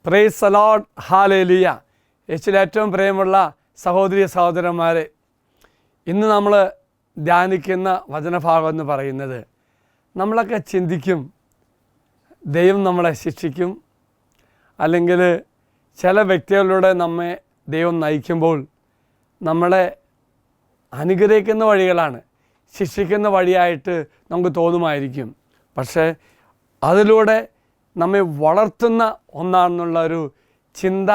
Praise the Lord, hallelujah. യേശുവിൽ ഏറ്റവും പ്രിയമുള്ള സഹോദരി സഹോദരന്മാരെ, ഇന്ന് നമ്മൾ ധ്യാനിക്കുന്ന വചനഭാഗം എന്ന് പറയുന്നത്, നമ്മളൊക്കെ ചിന്തിക്കും ദൈവം നമ്മളെ ശിക്ഷിക്കും, അല്ലെങ്കിൽ ചില വ്യക്തികളിലൂടെ നമ്മെ ദൈവം നയിക്കുമ്പോൾ നമ്മളെ അനുഗ്രഹിക്കുന്ന വഴികളാണ്, ശിക്ഷിക്കുന്ന വഴിയായിട്ട് നമുക്ക് തോന്നുമായിരിക്കും. പക്ഷേ അതിലൂടെ നമ്മെ വളർത്തുന്ന ഒന്നാണെന്നുള്ള ഒരു ചിന്ത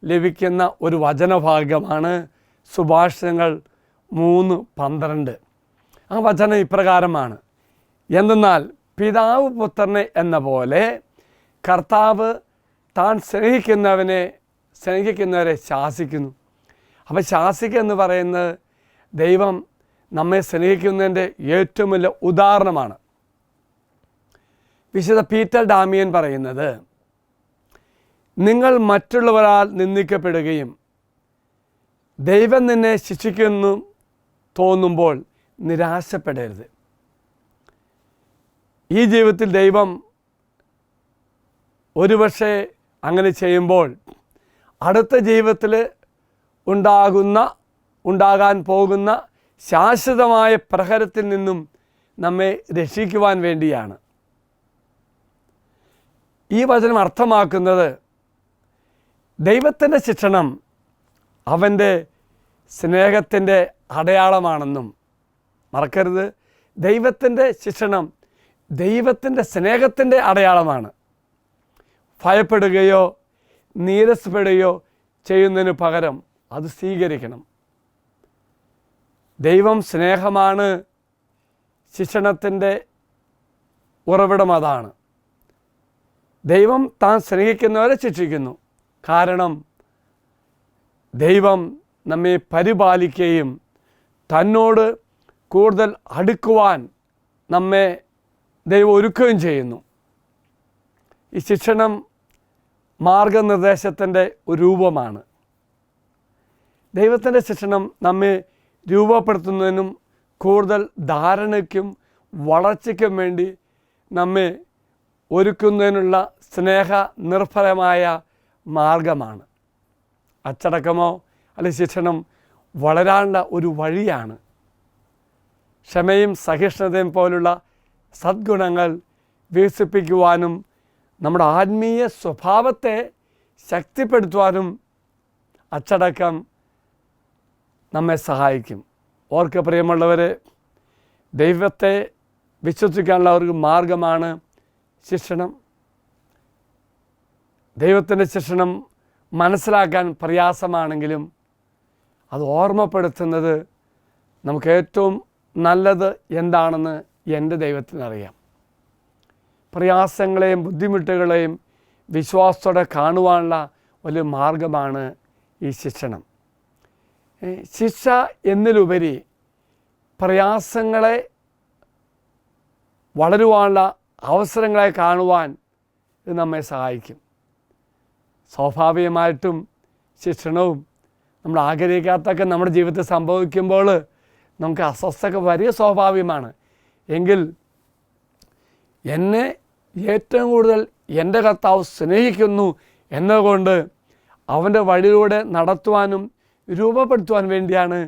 ലഭിക്കുന്ന ഒരു വചനഭാഗമാണ് സുഭാഷിതങ്ങൾ 3:12. ആ വചനം ഇപ്രകാരമാണ്: എന്തെന്നാൽ പിതാവ് പുത്രനെ എന്ന പോലെ കർത്താവ് താൻ സ്നേഹിക്കുന്നവരെ ശാസിക്കുന്നു. അപ്പോൾ ശാസിക്കുക എന്ന് പറയുന്നത് ദൈവം നമ്മെ സ്നേഹിക്കുന്നതിൻ്റെ ഏറ്റവും വലിയ ഉദാഹരണമാണ്. വിശുദ്ധ പീറ്റർ ഡാമിയൻ പറയുന്നത്, നിങ്ങൾ മറ്റുള്ളവരാൽ നിന്ദിക്കപ്പെടുകയും ദൈവം നിന്നെ ശിക്ഷിക്കുന്നു തോന്നുമ്പോൾ നിരാശപ്പെടരുത്. ഈ ജീവിതത്തിൽ ദൈവം ഒരുപക്ഷെ അങ്ങനെ ചെയ്യുമ്പോൾ അടുത്ത ജീവിതത്തിൽ ഉണ്ടാകാൻ പോകുന്ന ശാശ്വതമായ പ്രഹരത്തിൽ നിന്നും നമ്മെ രക്ഷിക്കുവാൻ വേണ്ടിയാണ്. ഈ വചനം അർത്ഥമാക്കുന്നത് ദൈവത്തിൻ്റെ ശിക്ഷണം അവൻ്റെ സ്നേഹത്തിൻ്റെ അടയാളമാണെന്നും മറക്കരുത്. ദൈവത്തിൻ്റെ ശിക്ഷണം ദൈവത്തിൻ്റെ സ്നേഹത്തിൻ്റെ അടയാളമാണ്. ഭയപ്പെടുകയോ നീരസപ്പെടുകയോ ചെയ്യുന്നതിന് പകരം അത് സ്വീകരിക്കണം. ദൈവം സ്നേഹമാണ്, ശിക്ഷണത്തിൻ്റെ ഉറവിടം അതാണ്. ദൈവം താൻ സ്നേഹിക്കുന്നവരെ ശിക്ഷിക്കുന്നു. കാരണം ദൈവം നമ്മെ പരിപാലിക്കുകയും തന്നോട് കൂടുതൽ അടുക്കുവാൻ നമ്മെ ദൈവം ഒരുക്കുകയും ചെയ്യുന്നു. ഈ ശിക്ഷണം മാർഗനിർദ്ദേശത്തിൻ്റെ ഒരു രൂപമാണ്. ദൈവത്തിൻ്റെ ശിക്ഷണം നമ്മെ രൂപപ്പെടുത്തുന്നതിനും കൂടുതൽ ധാരണയ്ക്കും വളർച്ചയ്ക്കും വേണ്ടി നമ്മെ ഒരുക്കുന്നതിനുള്ള സ്നേഹ നിർഭരമായ മാർഗമാണ്. അച്ചടക്കമോ അല്ലെങ്കിൽ ശിക്ഷണം വളരാനുള്ള ഒരു വഴിയാണ്. ക്ഷമയും സഹിഷ്ണുതയും പോലുള്ള സദ്ഗുണങ്ങൾ വികസിപ്പിക്കുവാനും നമ്മുടെ ആത്മീയ സ്വഭാവത്തെ ശക്തിപ്പെടുത്തുവാനും അച്ചടക്കം നമ്മെ സഹായിക്കും. ഓർക്ക് പ്രിയമുള്ളവരെ, ദൈവത്തെ വിശ്വസിക്കാനുള്ള ഒരു മാർഗമാണ് ശിക്ഷണം. ദൈവത്തിൻ്റെ ശിക്ഷണം മനസ്സിലാക്കാൻ പ്രയാസമാണെങ്കിലും അത് ഓർമ്മപ്പെടുത്തുന്നത് നമുക്ക് ഏറ്റവും നല്ലത് എന്താണെന്ന് എൻ്റെ ദൈവത്തിനറിയാം. പ്രയാസങ്ങളെയും ബുദ്ധിമുട്ടുകളെയും വിശ്വാസത്തോടെ കാണുവാനുള്ള ഒരു മാർഗമാണ് ഈ ശിക്ഷണം. ശിക്ഷ എന്നിലുപരി പ്രയാസങ്ങളെ വളരുവാനുള്ള അവസരങ്ങളെ കാണുവാൻ ഇത് നമ്മെ സഹായിക്കും. സ്വാഭാവികമായിട്ടും ശിക്ഷണവും നമ്മൾ ആഗ്രഹിക്കാത്തൊക്കെ നമ്മുടെ ജീവിതത്തിൽ സംഭവിക്കുമ്പോൾ നമുക്ക് അസ്വസ്ഥത വലിയ സ്വാഭാവികമാണ്. എങ്കിൽ എന്നെ ഏറ്റവും കൂടുതൽ എൻ്റെ കർത്താവ് സ്നേഹിക്കുന്നു എന്നതുകൊണ്ട് അവൻ്റെ വഴിയിലൂടെ നടത്തുവാനും രൂപപ്പെടുത്തുവാൻ വേണ്ടിയാണ്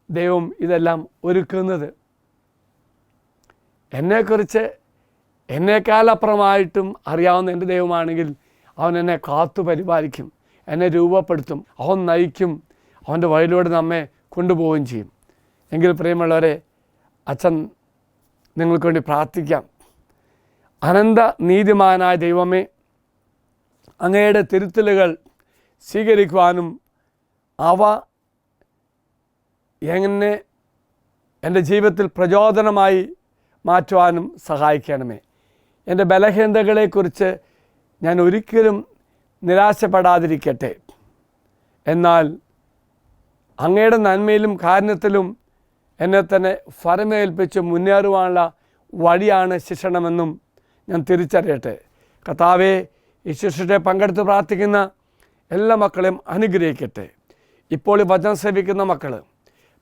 ദൈവം ഇതെല്ലാം ഒരുക്കുന്നത്. എന്നെക്കുറിച്ച് എന്നേക്കാളപ്പുറമായിട്ടും അറിയാവുന്ന എൻ്റെ ദൈവമാണെങ്കിൽ അവൻ എന്നെ കാത്തു പരിപാലിക്കും, എന്നെ രൂപപ്പെടുത്തും, അവൻ നയിക്കും, അവൻ്റെ വഴിയിലൂടെ നമ്മെ കൊണ്ടുപോവുകയും ചെയ്യും. എങ്കിൽ പ്രിയമുള്ളവരെ, അച്ഛൻ നിങ്ങൾക്ക് വേണ്ടി പ്രാർത്ഥിക്കാം. അനന്ത നീതിമാനായ ദൈവമേ, അങ്ങയുടെ തിരുത്തലുകൾ സ്വീകരിക്കുവാനും അവ എങ്ങനെ എൻ്റെ ജീവിതത്തിൽ പ്രചോദനമായി മാറ്റുവാനും സഹായിക്കണമേ. എൻ്റെ ബലഹീനതകളെക്കുറിച്ച് ഞാൻ ഒരിക്കലും നിരാശപ്പെടാതിരിക്കട്ടെ. എന്നാൽ അങ്ങയുടെ നന്മയിലും കാരുണ്യത്തിലും എന്നെ തന്നെ ഫലമേൽപ്പിച്ച് മുന്നേറുവാനുള്ള വഴിയാണ് ശിക്ഷണമെന്നും ഞാൻ തിരിച്ചറിയട്ടെ. കർത്താവേ, ഈ ശുശ്രൂഷയെ പങ്കെടുത്ത് പ്രാർത്ഥിക്കുന്ന എല്ലാ മക്കളെയും അനുഗ്രഹിക്കട്ടെ. ഇപ്പോൾ ഈ വചനം സേവിക്കുന്ന മക്കൾ,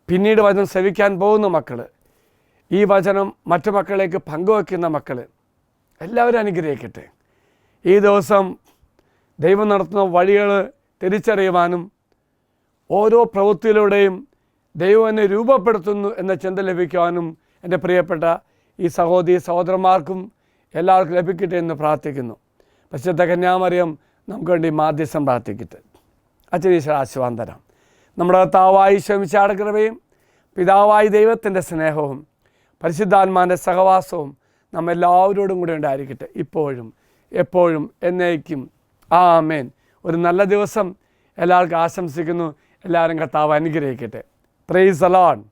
പിന്നീട് വചനം സേവിക്കാൻ പോകുന്ന മക്കൾ, ഈ വചനം മറ്റു മക്കളിലേക്ക് പങ്കുവയ്ക്കുന്ന മക്കൾ എല്ലാവരും അനുഗ്രഹിക്കട്ടെ. ഈ ദിവസം ദൈവം നടത്തുന്ന വഴികൾ തിരിച്ചറിയുവാനും ഓരോ പ്രവൃത്തിയിലൂടെയും ദൈവം എന്നെ രൂപപ്പെടുത്തുന്നു എന്ന ചിന്ത ലഭിക്കുവാനും എൻ്റെ പ്രിയപ്പെട്ട ഈ സഹോദരന്മാർക്കും എല്ലാവർക്കും ലഭിക്കട്ടെ എന്ന് പ്രാർത്ഥിക്കുന്നു. പരിശുദ്ധ കന്യാമറിയം നമുക്ക് വേണ്ടി മാധ്യസ്ഥം പ്രാർത്ഥിക്കട്ടെ. അച്ഛനീശ്വര ആശീർവാദം തരാം. നമ്മുടെ കർത്താവായ ഈശോ മിശിഹായുടെ കൃപയും പിതാവായ ദൈവത്തിൻ്റെ സ്നേഹവും പരിശുദ്ധാത്മാവിൻ്റെ സഹവാസവും നമ്മെല്ലാവരോടും കൂടെ ഉണ്ടായിരിക്കട്ടെ, ഇപ്പോഴും എപ്പോഴും എന്നേക്കും. ആമേൻ. ഒരു നല്ല ദിവസം എല്ലാവർക്കും ആശംസിക്കുന്നു. എല്ലാവരും കർത്താവ് അനുഗ്രഹിക്കട്ടെ. Praise the Lord.